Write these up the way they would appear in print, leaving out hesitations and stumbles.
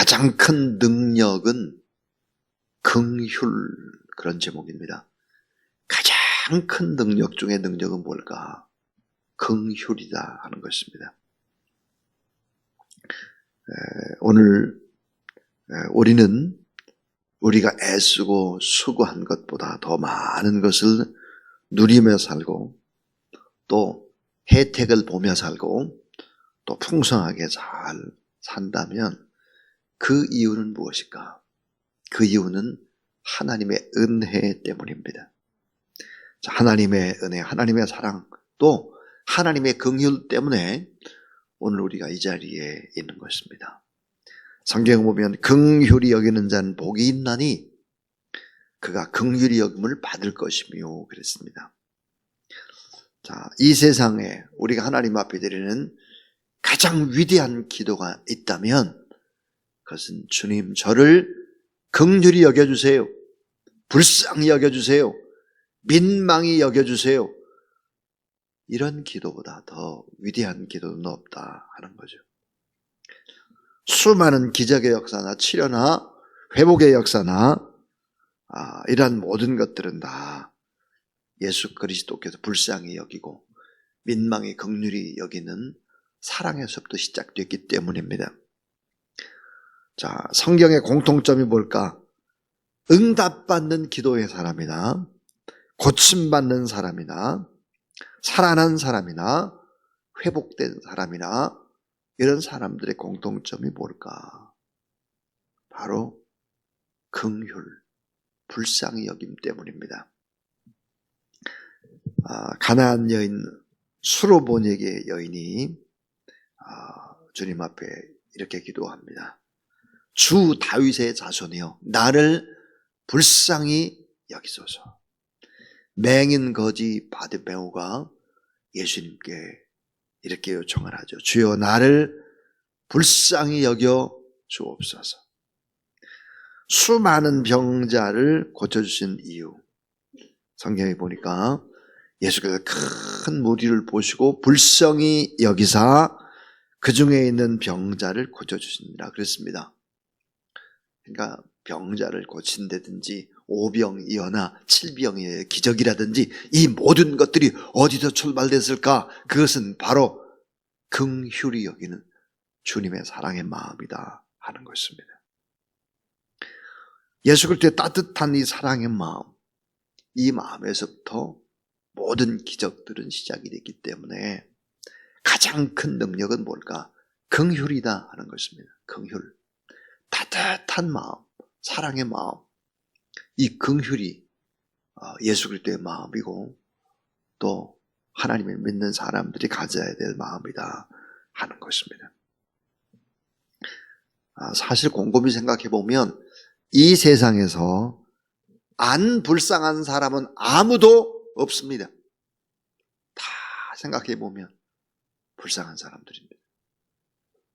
가장 큰 능력은 긍휼, 그런 제목입니다. 가장 큰 능력 중에 능력은 뭘까? 긍휼이다 하는 것입니다. 오늘 우리는 우리가 애쓰고 수고한 것보다 더 많은 것을 누리며 살고 또 혜택을 보며 살고 또 풍성하게 잘 산다면 그 이유는 무엇일까? 그 이유는 하나님의 은혜 때문입니다. 하나님의 은혜, 하나님의 사랑, 또 하나님의 긍휼 때문에 오늘 우리가 이 자리에 있는 것입니다. 성경에 보면 긍휼히 여기는 자는 복이 있나니 그가 긍휼히 여김을 받을 것이며 그랬습니다. 자, 이 세상에 우리가 하나님 앞에 드리는 가장 위대한 기도가 있다면 그것은 주님 저를 긍휼히 여겨주세요. 불쌍히 여겨주세요. 민망히 여겨주세요. 이런 기도보다 더 위대한 기도는 없다 하는 거죠. 수많은 기적의 역사나 치료나 회복의 역사나 이러한 모든 것들은 다 예수 그리스도께서 불쌍히 여기고 민망히 긍휼히 여기는 사랑에서부터 시작됐기 때문입니다. 자, 성경의 공통점이 뭘까? 응답받는 기도의 사람이나 고침받는 사람이나 살아난 사람이나 회복된 사람이나 이런 사람들의 공통점이 뭘까? 바로 긍휼, 불쌍히 여김 때문입니다. 가나안 여인 수로보니게 여인이 주님 앞에 이렇게 기도합니다. 주 다윗의 자손이여 나를 불쌍히 여기소서. 맹인 거지 바디메오가 예수님께 이렇게 요청을 하죠. 주여 나를 불쌍히 여겨 주옵소서. 수많은 병자를 고쳐주신 이유, 성경에 보니까 예수께서 큰 무리를 보시고 불쌍히 여기사 그 중에 있는 병자를 고쳐주시니라 그랬습니다. 그러니까 병자를 고친다든지 오병이어나 칠병의 기적이라든지 이 모든 것들이 어디서 출발됐을까? 그것은 바로 긍휼히 여기는 주님의 사랑의 마음이다 하는 것입니다. 예수 그리스도의 따뜻한 이 사랑의 마음, 이 마음에서부터 모든 기적들은 시작이 됐기 때문에 가장 큰 능력은 뭘까? 긍휼이다 하는 것입니다. 긍휼, 따뜻한 마음, 사랑의 마음, 이 긍휼이 예수 그리스도의 마음이고 또 하나님을 믿는 사람들이 가져야 될 마음이다 하는 것입니다. 사실 곰곰이 생각해 보면 이 세상에서 안 불쌍한 사람은 아무도 없습니다. 다 생각해 보면 불쌍한 사람들입니다.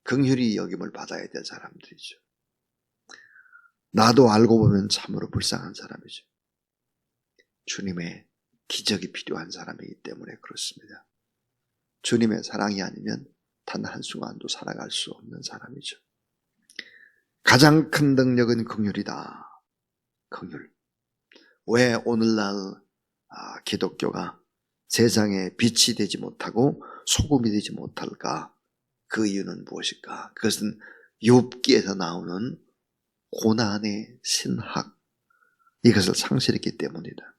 긍휼히 여김을 받아야 될 사람들이죠. 나도 알고 보면 참으로 불쌍한 사람이죠. 주님의 기적이 필요한 사람이기 때문에 그렇습니다. 주님의 사랑이 아니면 단 한순간도 살아갈 수 없는 사람이죠. 가장 큰 능력은 긍휼이다. 긍휼. 왜 오늘날 기독교가 세상에 빛이 되지 못하고 소금이 되지 못할까? 그 이유는 무엇일까? 그것은 욥기에서 나오는 고난의 신학, 이것을 상실했기 때문이다.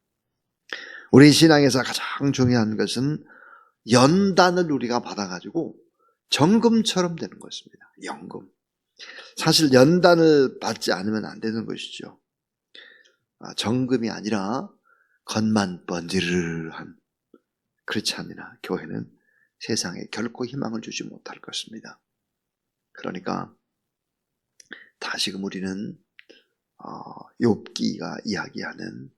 우리 신앙에서 가장 중요한 것은 연단을 우리가 받아가지고 정금처럼 되는 것입니다. 연금. 사실 연단을 받지 않으면 안 되는 것이죠. 정금이 아니라 겉만 번지르르한, 그렇지 않으나 교회는 세상에 결코 희망을 주지 못할 것입니다. 그러니까 다시금 우리는 욥기가 이야기하는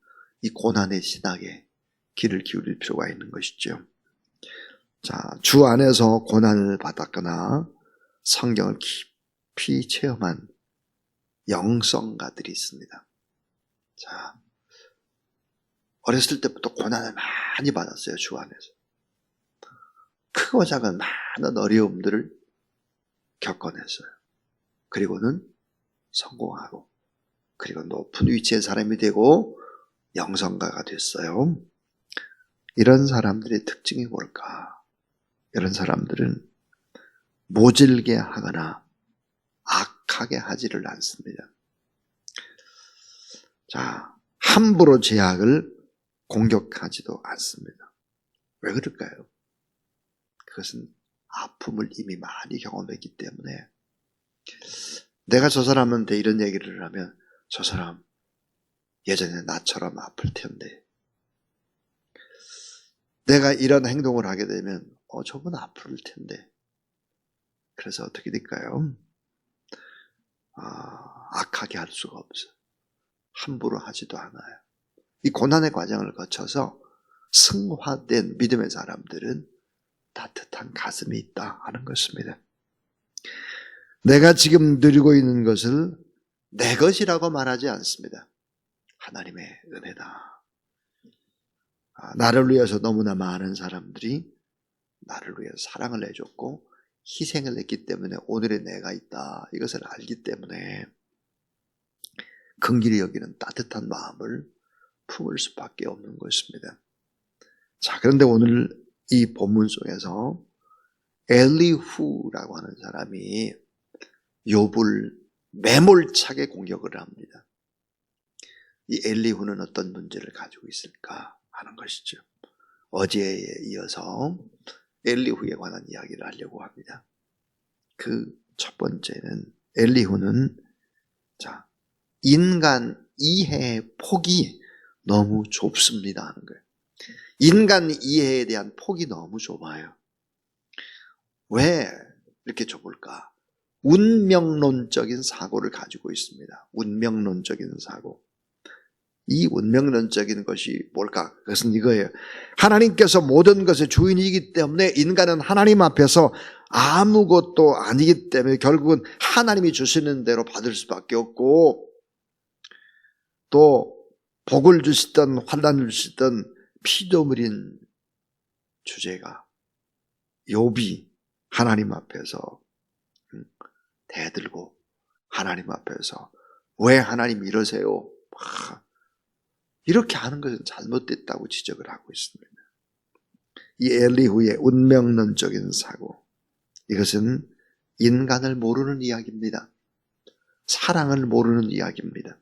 이 고난의 신학에 귀를 기울일 필요가 있는 것이죠. 자, 주 안에서 고난을 받았거나 성경을 깊이 체험한 영성가들이 있습니다. 자, 어렸을 때부터 고난을 많이 받았어요. 주 안에서. 크고 작은 많은 어려움들을 겪어냈어요. 그리고는 성공하고 그리고 높은 위치의 사람이 되고 영성가가 됐어요. 이런 사람들의 특징이 뭘까? 이런 사람들은 모질게 하거나 악하게 하지를 않습니다. 자, 함부로 제약을 공격하지도 않습니다. 왜 그럴까요? 그것은 아픔을 이미 많이 경험했기 때문에 내가 저 사람한테 이런 얘기를 하면 저 사람 예전에 나처럼 아플 텐데 내가 이런 행동을 하게 되면 저분 아플 텐데 그래서 어떻게 될까요? 악하게 할 수가 없어요. 함부로 하지도 않아요. 이 고난의 과정을 거쳐서 승화된 믿음의 사람들은 따뜻한 가슴이 있다 하는 것입니다. 내가 지금 누리고 있는 것을 내 것이라고 말하지 않습니다. 하나님의 은혜다. 나를 위해서 너무나 많은 사람들이 나를 위해 사랑을 해줬고 희생을 했기 때문에 오늘의 내가 있다. 이것을 알기 때문에 긍휼히 여기는 따뜻한 마음을 품을 수밖에 없는 것입니다. 자, 그런데 오늘 이 본문 속에서 엘리후라고 하는 사람이 욥을 매몰차게 공격을 합니다. 이 엘리후는 어떤 문제를 가지고 있을까 하는 것이죠. 어제에 이어서 엘리후에 관한 이야기를 하려고 합니다. 그 첫 번째는 엘리후는 인간 이해의 폭이 너무 좁습니다 하는 거예요. 인간 이해에 대한 폭이 너무 좁아요. 왜 이렇게 좁을까? 운명론적인 사고를 가지고 있습니다. 운명론적인 사고. 이 운명론적인 것이 뭘까? 그것은 이거예요. 하나님께서 모든 것의 주인이기 때문에 인간은 하나님 앞에서 아무것도 아니기 때문에 결국은 하나님이 주시는 대로 받을 수밖에 없고 또 복을 주시든 환난을 주시든 피조물인 주제가 욥이 하나님 앞에서 대들고 하나님 앞에서 왜 하나님 이러세요? 이렇게 하는 것은 잘못됐다고 지적을 하고 있습니다. 이 엘리후의 운명론적인 사고, 이것은 인간을 모르는 이야기입니다. 사랑을 모르는 이야기입니다.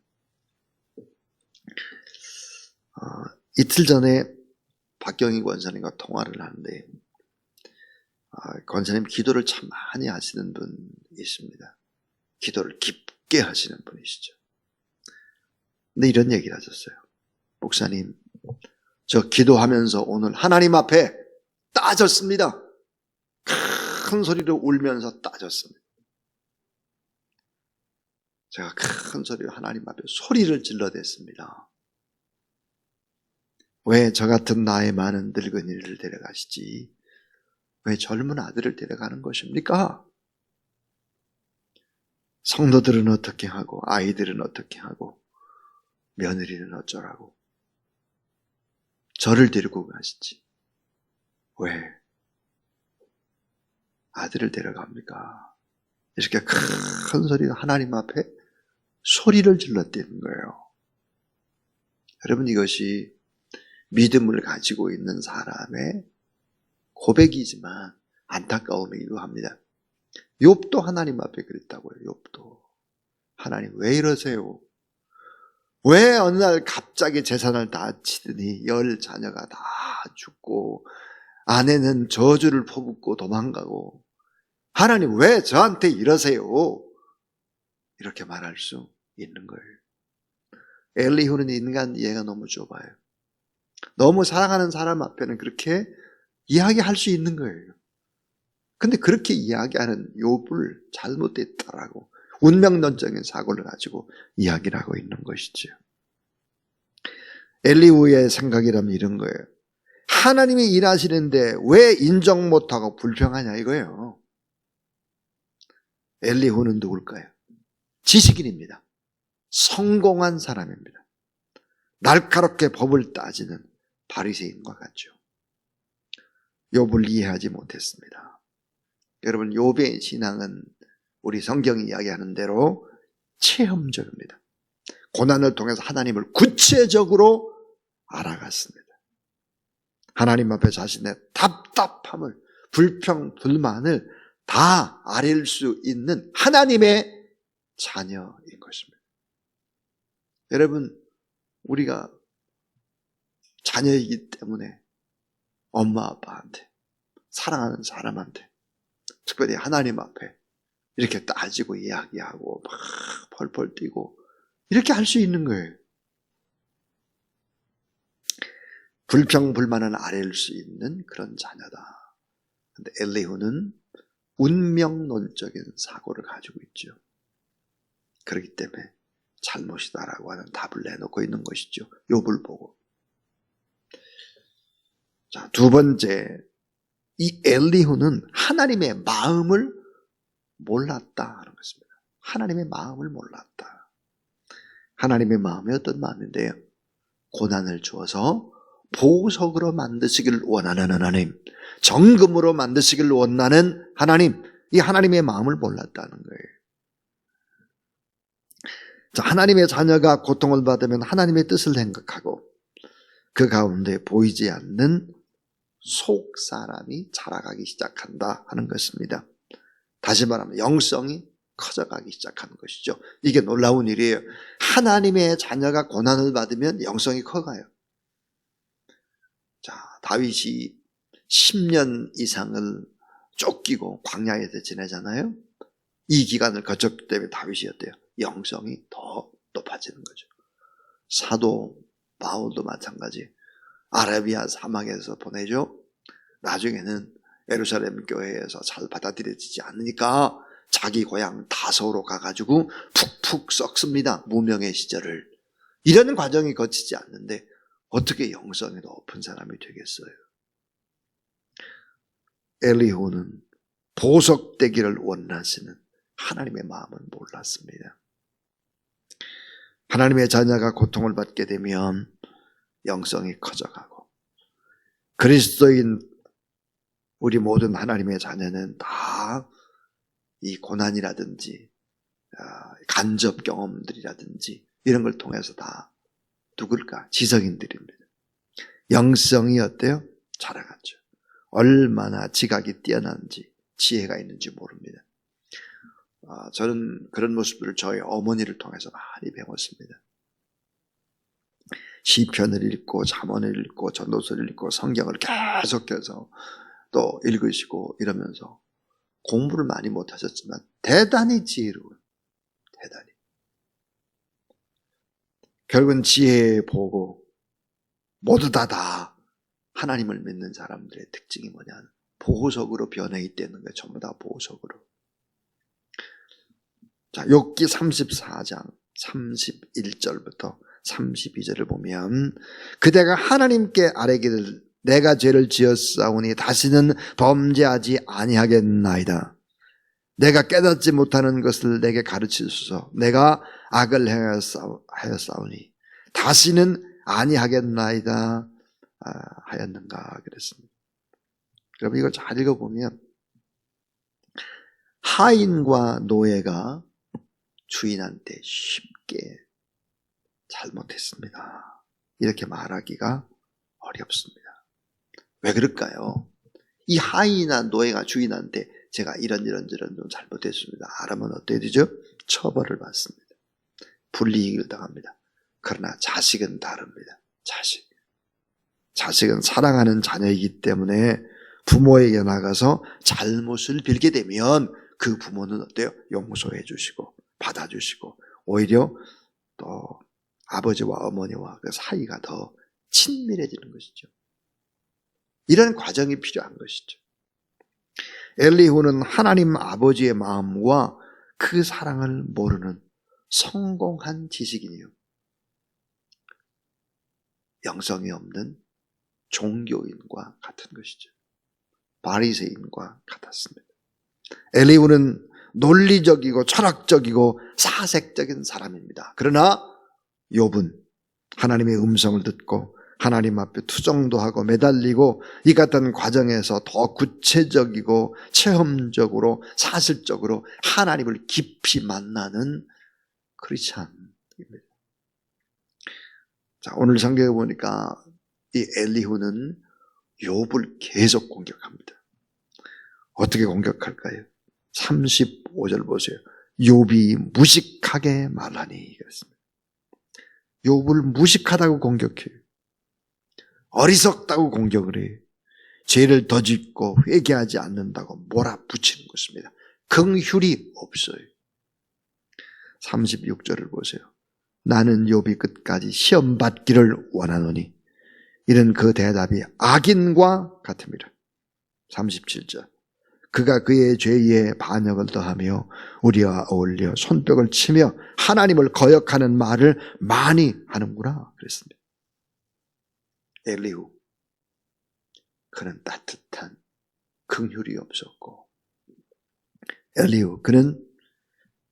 이틀 전에 박경희 권사님과 통화를 하는데 권사님 기도를 참 많이 하시는 분이 있습니다. 기도를 깊게 하시는 분이시죠. 근데 이런 얘기를 하셨어요. 목사님, 저 기도하면서 오늘 하나님 앞에 따졌습니다. 큰 소리로 울면서 따졌습니다. 제가 큰 소리로 하나님 앞에 소리를 질러댔습니다. 왜 저 같은 나이 많은 늙은이를 데려가시지? 왜 젊은 아들을 데려가는 것입니까? 성도들은 어떻게 하고 아이들은 어떻게 하고 며느리는 어쩌라고 저를 데리고 가시지? 왜 아들을 데려갑니까? 이렇게 큰 소리로 하나님 앞에 소리를 질렀다는 거예요. 여러분, 이것이 믿음을 가지고 있는 사람의 고백이지만 안타까움이기도 합니다. 욥도 하나님 앞에 그랬다고요. 욥도 하나님 왜 이러세요? 왜 어느 날 갑자기 재산을 다 치더니 10 자녀가 다 죽고 아내는 저주를 퍼붓고 도망가고 하나님 왜 저한테 이러세요? 이렇게 말할 수 있는 거예요. 엘리후는 인간 이해가 너무 좁아요. 너무 사랑하는 사람 앞에는 그렇게 이야기할 수 있는 거예요. 근데 그렇게 이야기하는 욥을 잘못됐다라고 운명론적인 사고를 가지고 이야기를 하고 있는 것이죠. 엘리후의 생각이라면 이런 거예요. 하나님이 일하시는데 왜 인정 못하고 불평하냐 이거예요. 엘리후는 누굴까요? 지식인입니다. 성공한 사람입니다. 날카롭게 법을 따지는 바리새인과 같죠. 욥을 이해하지 못했습니다. 여러분, 욥의 신앙은 우리 성경이 이야기하는 대로 체험적입니다. 고난을 통해서 하나님을 구체적으로 알아갔습니다. 하나님 앞에 자신의 답답함을, 불평, 불만을 다 아릴 수 있는 하나님의 자녀인 것입니다. 여러분, 우리가 자녀이기 때문에 엄마 아빠한테, 사랑하는 사람한테, 특별히 하나님 앞에 이렇게 따지고 이야기하고 막 펄펄 뛰고 이렇게 할 수 있는 거예요. 불평불만은 아릴 수 있는 그런 자녀다. 근데 엘리후는 운명론적인 사고를 가지고 있죠. 그렇기 때문에 잘못이다라고 하는 답을 내놓고 있는 것이죠. 욥을 보고. 자, 두 번째, 이 엘리후는 하나님의 마음을 몰랐다 하는 것입니다. 하나님의 마음을 몰랐다. 하나님의 마음이 어떤 마음인데요? 고난을 주어서 보석으로 만드시기를 원하는 하나님, 정금으로 만드시기를 원하는 하나님, 이 하나님의 마음을 몰랐다는 거예요. 자, 하나님의 자녀가 고통을 받으면 하나님의 뜻을 생각하고 그 가운데 보이지 않는 속 사람이 자라가기 시작한다 하는 것입니다. 다시 말하면 영성이 커져가기 시작하는 것이죠. 이게 놀라운 일이에요. 하나님의 자녀가 고난을 받으면 영성이 커가요. 자, 다윗이 10년 이상을 쫓기고 광야에서 지내잖아요. 이 기간을 거쳤기 때문에 다윗이 어때요? 영성이 더 높아지는 거죠. 사도 바울도 마찬가지. 아라비아 사막에서 보내죠. 나중에는 예루살렘 교회에서 잘 받아들여지지 않으니까 자기 고향 다소로 가가지고 푹푹 썩습니다. 무명의 시절을. 이런 과정이 거치지 않는데 어떻게 영성이 높은 사람이 되겠어요? 엘리후는 보석되기를 원하시는 하나님의 마음을 몰랐습니다. 하나님의 자녀가 고통을 받게 되면 영성이 커져가고, 그리스도인 우리 모든 하나님의 자녀는 다 이 고난이라든지 간접 경험들이라든지 이런 걸 통해서 다 누굴까? 지성인들입니다. 영성이 어때요? 자라갔죠. 얼마나 지각이 뛰어난지, 지혜가 있는지 모릅니다. 저는 그런 모습들을 저희 어머니를 통해서 많이 배웠습니다. 시편을 읽고 잠언을 읽고 전도서를 읽고 성경을 계속해서 또 읽으시고 이러면서 공부를 많이 못하셨지만 대단히 지혜로운, 대단히. 결국은 지혜 보고 모두 다 하나님을 믿는 사람들의 특징이 뭐냐면 보석으로 변해 있다는 거예요. 전부 다 보석으로. 자, 욥기 34장 31절부터 32절을 보면 그대가 하나님께 아뢰기를 내가 죄를 지었사오니 다시는 범죄하지 아니하겠나이다. 내가 깨닫지 못하는 것을 내게 가르치소서. 내가 악을 하였사오니 다시는 아니하겠나이다 하였는가 그랬습니다. 여러분 이거 잘 읽어보면 하인과 노예가 주인한테 쉽게 잘못했습니다. 이렇게 말하기가 어렵습니다. 왜 그럴까요? 이 하인이나 노예가 주인한테 제가 이런 좀 잘못했습니다. 하면 어떻게 되죠? 처벌을 받습니다. 불이익을 당합니다. 그러나 자식은 다릅니다. 자식은 사랑하는 자녀이기 때문에 부모에게 나가서 잘못을 빌게 되면 그 부모는 어때요? 용서해 주시고 받아주시고 오히려 또 아버지와 어머니와 그 사이가 더 친밀해지는 것이죠. 이런 과정이 필요한 것이죠. 엘리후는 하나님 아버지의 마음과 그 사랑을 모르는 성공한 지식인이요. 영성이 없는 종교인과 같은 것이죠. 바리새인과 같았습니다. 엘리후는 논리적이고 철학적이고 사색적인 사람입니다. 그러나 욥은 하나님의 음성을 듣고 하나님 앞에 투정도 하고 매달리고 이 같은 과정에서 더 구체적이고 체험적으로 사실적으로 하나님을 깊이 만나는 크리스찬입니다. 자, 오늘 성경에 보니까 이 엘리후는 욥을 계속 공격합니다. 어떻게 공격할까요? 35절 보세요. 욥이 무식하게 말하니 그랬습니다. 욥을 무식하다고 공격해요. 어리석다고 공격을 해요. 죄를 더 짓고 회개하지 않는다고 몰아붙이는 것입니다. 긍휼이 없어요. 36절을 보세요. 나는 욥이 끝까지 시험받기를 원하노니 이런 그 대답이 악인과 같습니다. 37절. 그가 그의 죄에 반역을 더하며 우리와 어울려 손뼉을 치며 하나님을 거역하는 말을 많이 하는구나 그랬습니다. 엘리후, 그는 따뜻한 긍휼이 없었고, 엘리후, 그는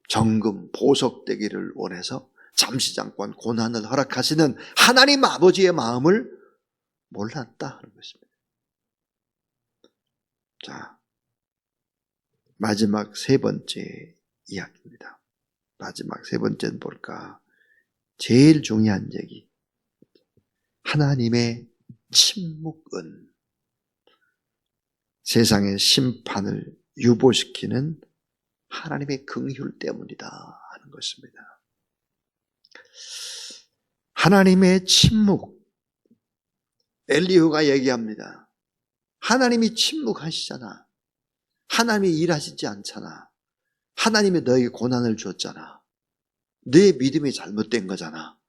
정금 보석되기를 원해서 잠시 잠깐 고난을 허락하시는 하나님 아버지의 마음을 몰랐다 하는 것입니다. 자, 마지막 세 번째 이야기입니다. 마지막 세 번째는 뭘까? 제일 중요한 얘기. 하나님의 침묵은 세상의 심판을 유보시키는 하나님의 긍휼 때문이다 하는 것입니다. 하나님의 침묵. 엘리후가 얘기합니다. 하나님이 침묵하시잖아. 하나님이 일하시지 않잖아. 하나님이 너에게 고난을 줬잖아. 내 믿음이 잘못된 거잖아.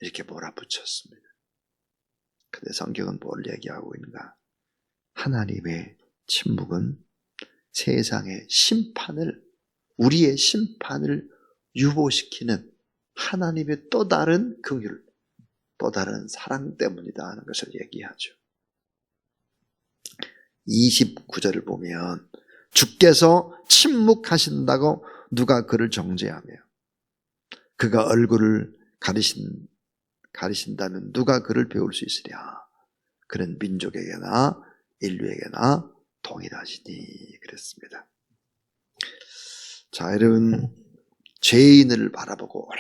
이렇게 몰아붙였습니다. 근데 성경은 뭘 얘기하고 있는가? 하나님의 침묵은 세상의 심판을, 우리의 심판을 유보시키는 하나님의 또 다른 긍휼, 또 다른 사랑 때문이다 하는 것을 얘기하죠. 29절을 보면 주께서 침묵하신다고 누가 그를 정죄하며 그가 얼굴을 가리신다면 누가 그를 배울 수 있으랴. 그는 민족에게나 인류에게나 동일하시니 그랬습니다. 자, 여러분, 죄인을 바라보고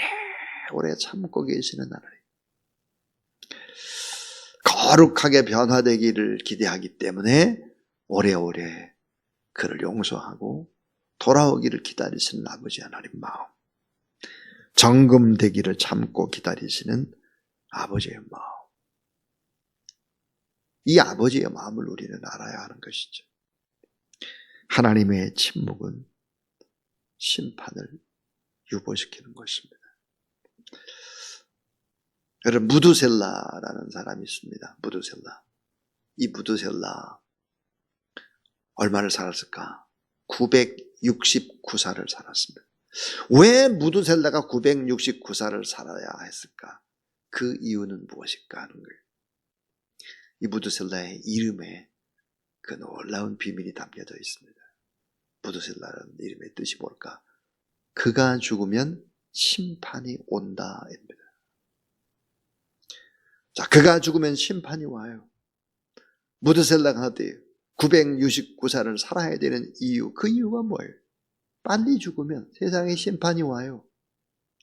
오래 참고 계시는 하나님, 거룩하게 변화되기를 기대하기 때문에 오래오래 그를 용서하고 돌아오기를 기다리시는 아버지 하나님 마음, 정금되기를 참고 기다리시는 아버지의 마음, 이 아버지의 마음을 우리는 알아야 하는 것이죠. 하나님의 침묵은 심판을 유보시키는 것입니다. 여러분, 무두셀라라는 사람이 있습니다. 무두셀라. 이 무두셀라 얼마를 살았을까? 969살을 살았습니다. 왜 무두셀라가 969살을 살아야 했을까? 그 이유는 무엇일까 하는 거예요. 이 무두셀라의 이름에 그 놀라운 비밀이 담겨져 있습니다. 무두셀라라는 이름의 뜻이 뭘까? 그가 죽으면 심판이 온다입니다. 자, 그가 죽으면 심판이 와요. 무두셀라가 어때요? 969살을 살아야 되는 이유, 그 이유가 뭐예요? 빨리 죽으면 세상에 심판이 와요.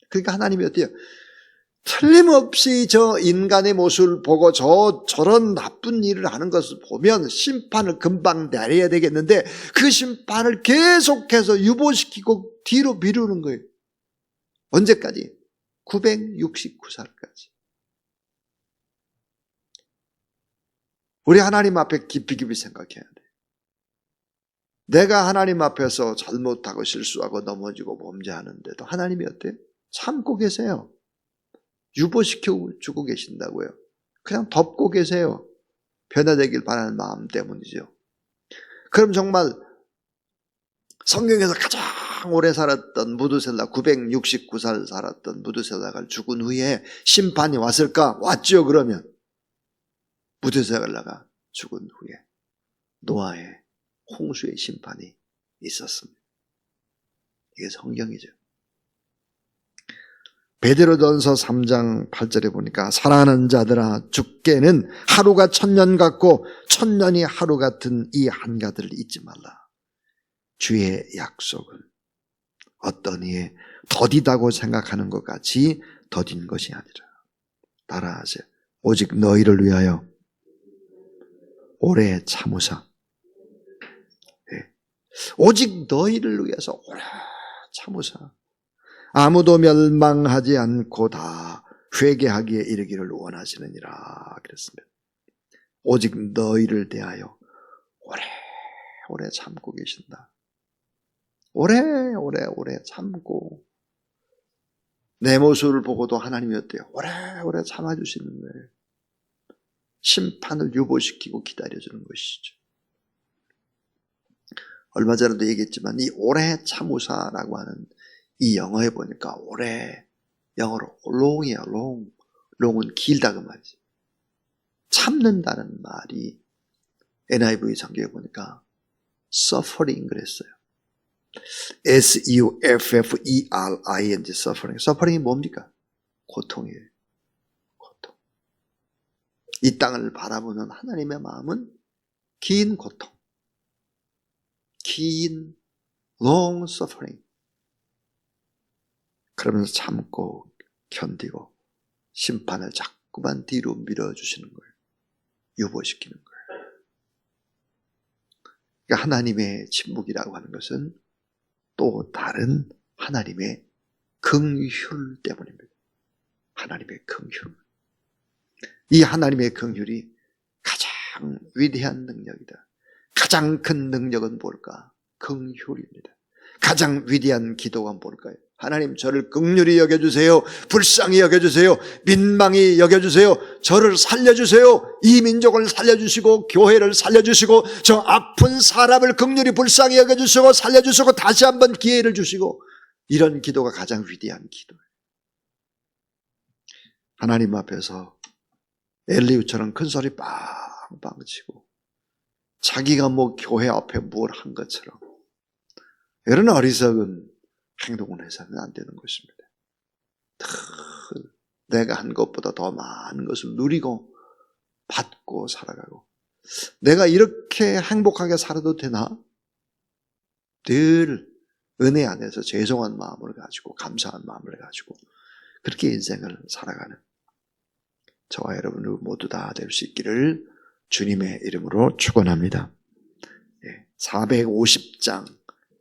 그러니까 하나님이 어때요? 틀림없이 저 인간의 모습을 보고 저런 나쁜 일을 하는 것을 보면 심판을 금방 내려야 되겠는데 그 심판을 계속해서 유보시키고 뒤로 미루는 거예요. 언제까지? 969살까지. 우리 하나님 앞에 깊이 생각해야 돼요. 내가 하나님 앞에서 잘못하고 실수하고 넘어지고 범죄하는데도 하나님이 어때요? 참고 계세요. 유보시켜 주고 계신다고요. 그냥 덮고 계세요. 변화되길 바라는 마음 때문이죠. 그럼 정말 성경에서 가장 오래 살았던 무두셀라, 969살 살았던 무두셀라가 죽은 후에 심판이 왔을까? 왔죠. 그러면 무두셀라가 죽은 후에 노아의 홍수의 심판이 있었습니다. 이게 성경이죠. 베드로전서 3장 8절에 보니까 사랑하는 자들아, 죽게는 하루가 1000년 같고 1000년이 하루 같은 이 한가들을 잊지 말라. 주의 약속은 어떤 이의 더디다고 생각하는 것 같이 더딘 것이 아니라 따라하세요. 오직 너희를 위하여 오래 참으사. 네. 오직 너희를 위해서 오래 참으사. 아무도 멸망하지 않고 다 회개하기에 이르기를 원하시느니라 그랬습니다. 오직 너희를 대하여 오래 참고 계신다. 오래 참고 내 모습을 보고도 하나님이 어때요? 오래 참아주시는 거예요. 심판을 유보시키고 기다려주는 것이죠. 얼마 전에도 얘기했지만 이 오래 참으사라고 하는 이 영어에 보니까 오래 영어로 long이에요. long은 길다 그 말이지. 참는다는 말이 NIV 성경에 보니까 suffering 그랬어요. S-U-F-F-E-R-I-N-G suffering. suffering이 뭡니까? 고통이에요. 고통. 이 땅을 바라보는 하나님의 마음은 긴 고통, 긴 long suffering. 그러면서 참고 견디고 심판을 자꾸만 뒤로 밀어주시는 거예요. 유보시키는 거예요. 그러니까 하나님의 침묵이라고 하는 것은 또 다른 하나님의 긍휼 때문입니다. 하나님의 긍휼. 이 하나님의 긍휼이 가장 위대한 능력이다. 가장 큰 능력은 뭘까? 긍휼입니다. 가장 위대한 기도가 뭘까요? 하나님 저를 긍휼히 여겨주세요. 불쌍히 여겨주세요. 민망히 여겨주세요. 저를 살려주세요. 이 민족을 살려주시고 교회를 살려주시고 저 아픈 사람을 긍휼히 불쌍히 여겨주시고 살려주시고 다시 한번 기회를 주시고, 이런 기도가 가장 위대한 기도예요. 하나님 앞에서 엘리후처럼 큰 소리 빵빵 치고 자기가 뭐 교회 앞에 뭘 한 것처럼 이런 어리석은 행동을 해서는 안 되는 것입니다. 내가 한 것보다 더 많은 것을 누리고 받고 살아가고, 내가 이렇게 행복하게 살아도 되나? 늘 은혜 안에서 죄송한 마음을 가지고 감사한 마음을 가지고 그렇게 인생을 살아가는 저와 여러분 모두 다 될 수 있기를 주님의 이름으로 축원합니다. 450장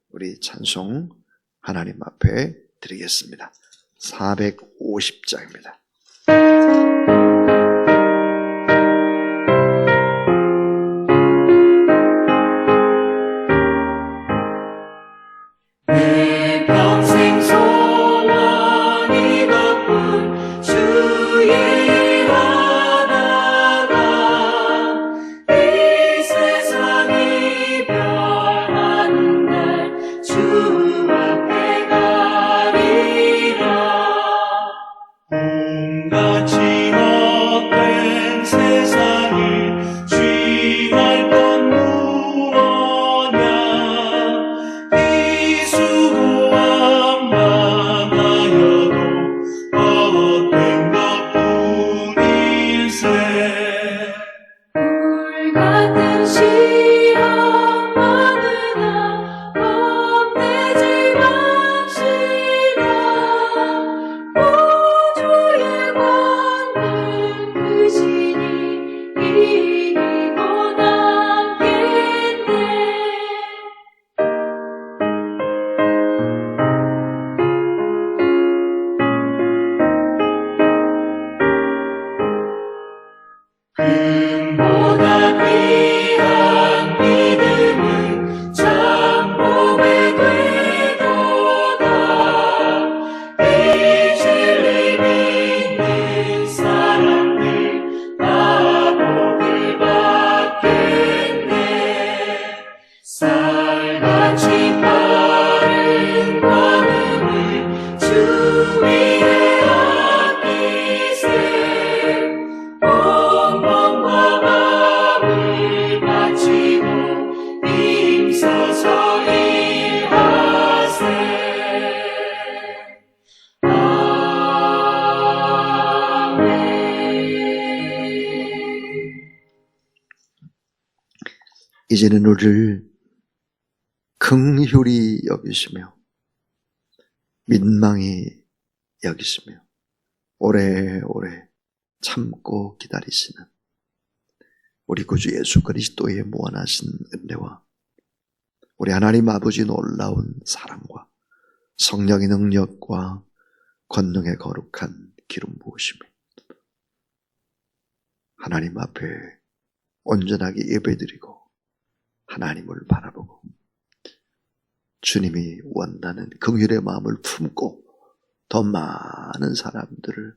우리 찬송 하나님 앞에 드리겠습니다. 450장입니다. 내 평생 소원 이것뿐 주의 하나가 이 세상 이별하는 날 주 앞에 가리라. 온갖 지옥된 세상을 취할 건 무엇냐. 이 수고함 망하여도 헛된 것뿐일세. 불같은 시험 많으나 겁내지 맙시다. 보주의 권능 크시니 이기고 남겠네. 금보다 귀한 믿음은 참복에 되도다. 이 진리 믿는 사람들 다 복을 받겠네. 쌀같이 빠른 관음을 주 위에 아끼세. 온 몸과 마음을 바치고 힘써서 일하세. 아멘. 이제는 우리를 긍휼히 여기시며 민망히 여기시며 오래오래 참고 기다리시는 우리 구주 예수 그리스도의 무한하신 은혜와 우리 하나님 아버지 놀라운 사랑과 성령의 능력과 권능의 거룩한 기름 부으심이 하나님 앞에 온전하게 예배드리고 하나님을 바라보고 주님이 원하는 긍휼의 마음을 품고 더 많은 사람들을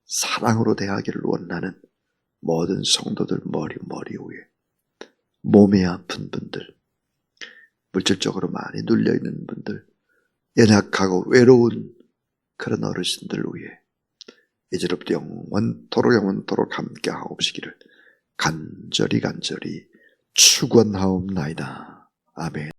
사랑으로 대하기를 원하는 모든 성도들 머리 위에 몸이 아픈 분들, 물질적으로 많이 눌려있는 분들, 연약하고 외로운 그런 어르신들 위해 이제부터 영원토록 함께 하옵시기를 간절히 축원하옵나이다. 아멘.